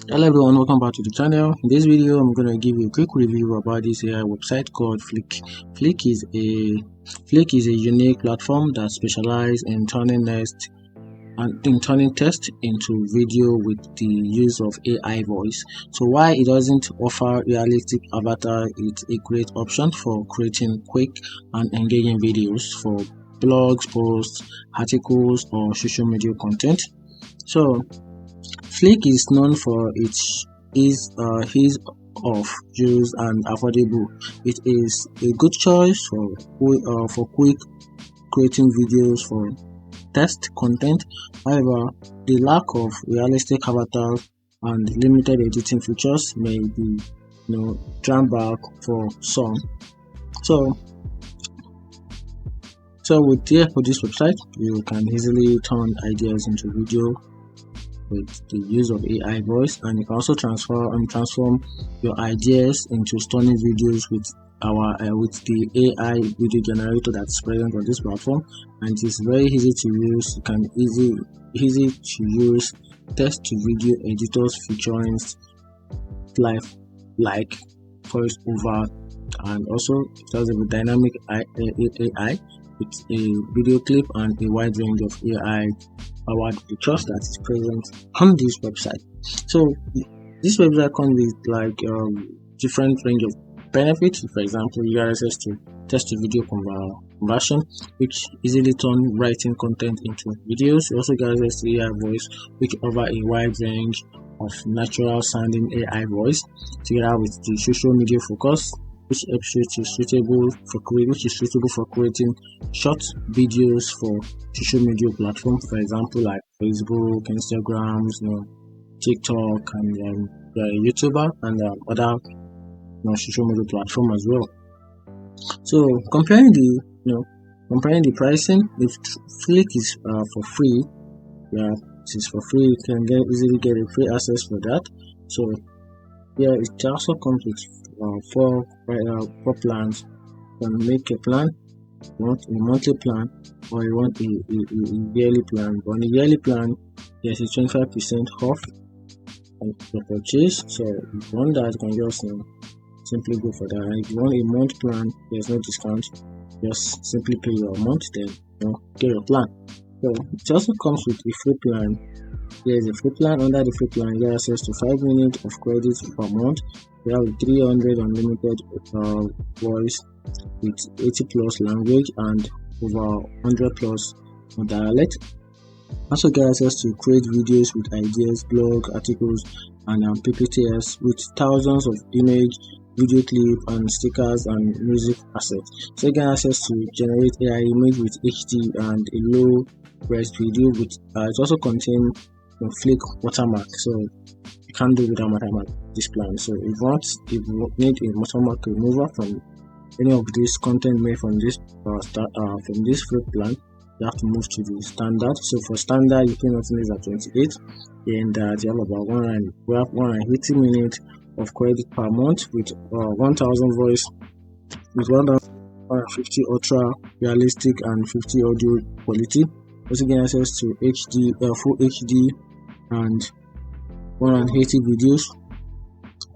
Hello everyone, welcome back to the channel. In this video, I'm going to give you a quick review about this AI website called Fliki. Fliki is a unique platform that specializes in turning text into video with the use of AI voice. So while it doesn't offer realistic avatar, it's a great option for creating quick and engaging videos for blogs, posts, articles, or social media content. So Flake is known for its ease of use and affordable. It is a good choice for quick creating videos for test content. However, the lack of realistic avatars and limited editing features may be drawback for some. So with this website, you can easily turn ideas into video with the use of AI voice, and you can also transform your ideas into stunning videos with the AI video generator that's present on this platform, and it is very easy to use. You can easy to use text to video editors featuring like voice over, and also it has a dynamic AI with a video clip and a wide range of AI powered features that is present on this website. So this website comes with different range of benefits. For example, you have access to text to video conversion, which easily turn writing content into videos. You also get access to AI voice, which offer a wide range of natural sounding AI voice, together with the social media focus, which is suitable for creating short videos for social media platforms, for example, like Facebook, Instagram, TikTok, and YouTuber, and other social media platform as well. So comparing the pricing, if Flick is for free, it is for free. You can easily get a free access for that. So it also comes with four plans. You can make a plan. You want a monthly plan, or you want a yearly plan. But on a yearly plan, there's a 25% off on the purchase. So if you want that, you can just simply go for that. And if you want a month plan, there's no discount. Just simply pay your month, then get your plan. So it also comes with a free plan. There is a free plan. Under the free plan, you have access to 5 minutes of credit per month. You have 300 unlimited voice with 80 plus language and over 100 plus dialect. Also get access to create videos with ideas, blog articles, and PPTs with thousands of image, video clip, and stickers and music assets. So you get access to generate AI image with HD and a low res video. With it also contains Flick watermark, so you can't do without watermark this plan. So if you need a watermark remover from any of this content made from this free plan, you have to move to the standard. So for standard, you pay nothing less than 28, and you have about 180 minutes of credit per month with 1000 voice with 150 ultra realistic and 50 audio quality. Also get access to HD, full HD, and 180 videos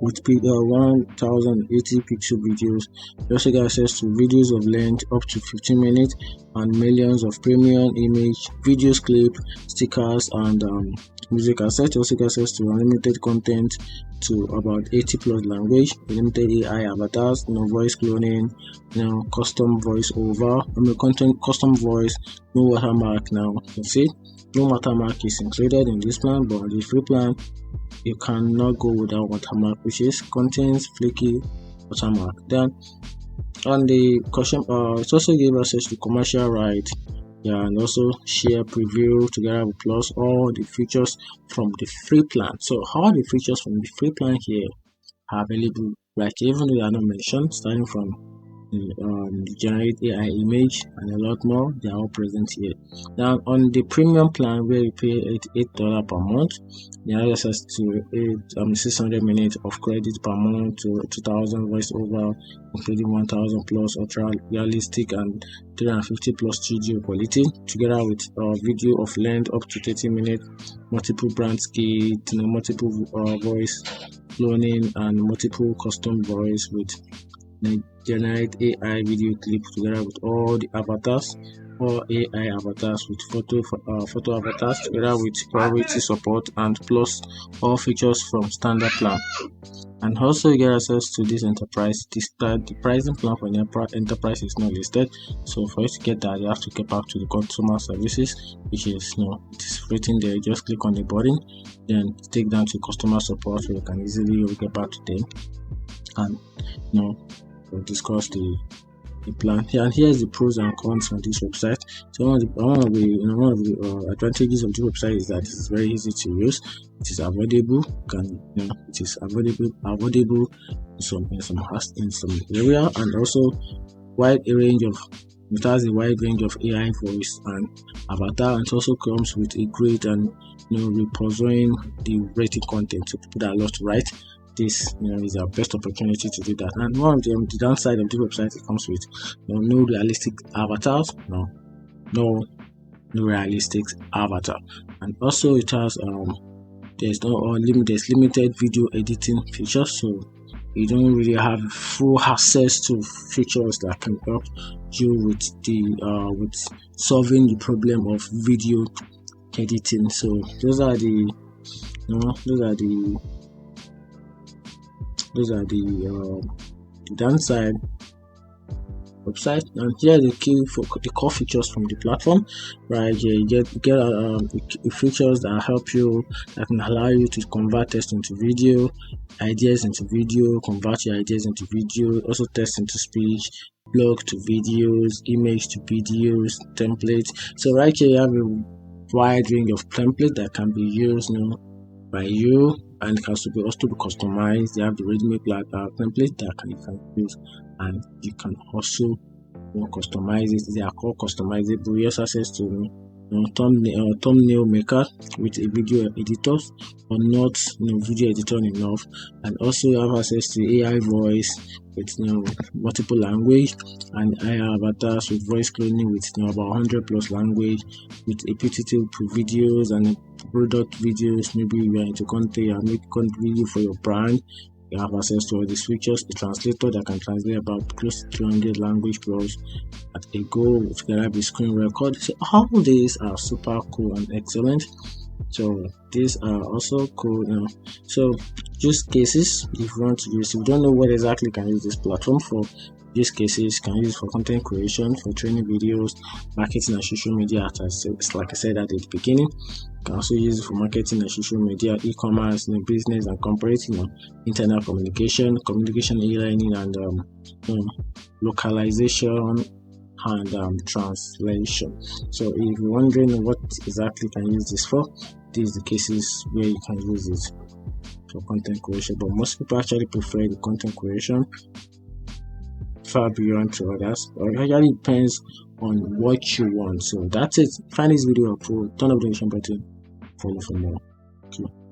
with 1080 pixel videos. You also get access to videos of length up to 15 minutes and millions of premium image, videos, clip, stickers, and music assets. You also get access to unlimited content to about 80 plus language, limited AI avatars, voice cloning, custom voice over, custom voice, no watermark. Now you see, no watermark is included in this plan, but on the free plan, you cannot go without watermark, which contains Fliki watermark. Then on the caution, it also gives access to commercial right, and also share preview together with plus all the features from the free plan. So all the features from the free plan here are available, like even though they are not mentioned, starting from generate AI image, and a lot more. They are all present here. Now on the premium plan, where you pay $8 per month, you have access to 600 minutes of credit per month, to 2,000 voice over, including 1,000 plus ultra realistic and 350 plus studio quality, together with video of length up to 30 minutes, multiple brand kits, multiple voice cloning, and multiple custom voice with generate AI video clip, together with all the avatars, or AI avatars with photo avatars, together with privacy support, and plus all features from standard plan. And also you get access to this enterprise. The pricing plan for the enterprise is not listed, so for you to get that, you have to get back to the customer services, which is it is written there. Just click on the button, then take down to customer support, so you can easily get back to them and we'll discuss the plan here. And here's the pros and cons on this website. So one of the advantages of this website is that it is very easy to use. It is avoidable. It is avoidable in some area, and also it has a wide range of AI voice and avatar, and it also comes with a great and repositioning the rating content, so people that love to write. This is our best opportunity to do that. And one of the downside of the website, it comes with no realistic avatars, no realistic avatar, and also it has there's limited video editing features, so you don't really have full access to features that can help you with with solving the problem of video editing. So those are the downside website. And here are the core features from the platform. Right here you get features that help you, that can allow you to convert text into video, ideas into video, convert your ideas into video, also text into speech, blog to videos, image to videos, templates. So right here you have a wide range of templates that can be used by you, and can also be customized. They have the ready-made template that you can use, and you can also customize it. They are called customizable. You have access to thumbnail maker with a video editor, or not video editor enough, and also you have access to AI voice with multiple language, and AI avatars with voice cloning with about 100 plus language, with repetitive videos and product videos. Maybe you are into content and make content video for your brand. You have access to all these features. A translator that can translate about close to 200 language plus at a go, together with screen record. So all these are super cool and excellent. So these are also cool. So use cases, if you want to use, if you don't know what exactly can use this platform for, use cases can use for content creation, for training videos, marketing and social media. Like I said at the beginning, you can also use it for marketing and social media, e-commerce, business and corporate, internal communication, e-learning, and localization and translation. So if you're wondering what exactly can use this for, these are the cases where you can use it for content creation. But most people actually prefer the content creation far beyond to others, or it actually depends on what you want. So that's it. Find this video helpful, turn on the notification button, follow for more. Okay.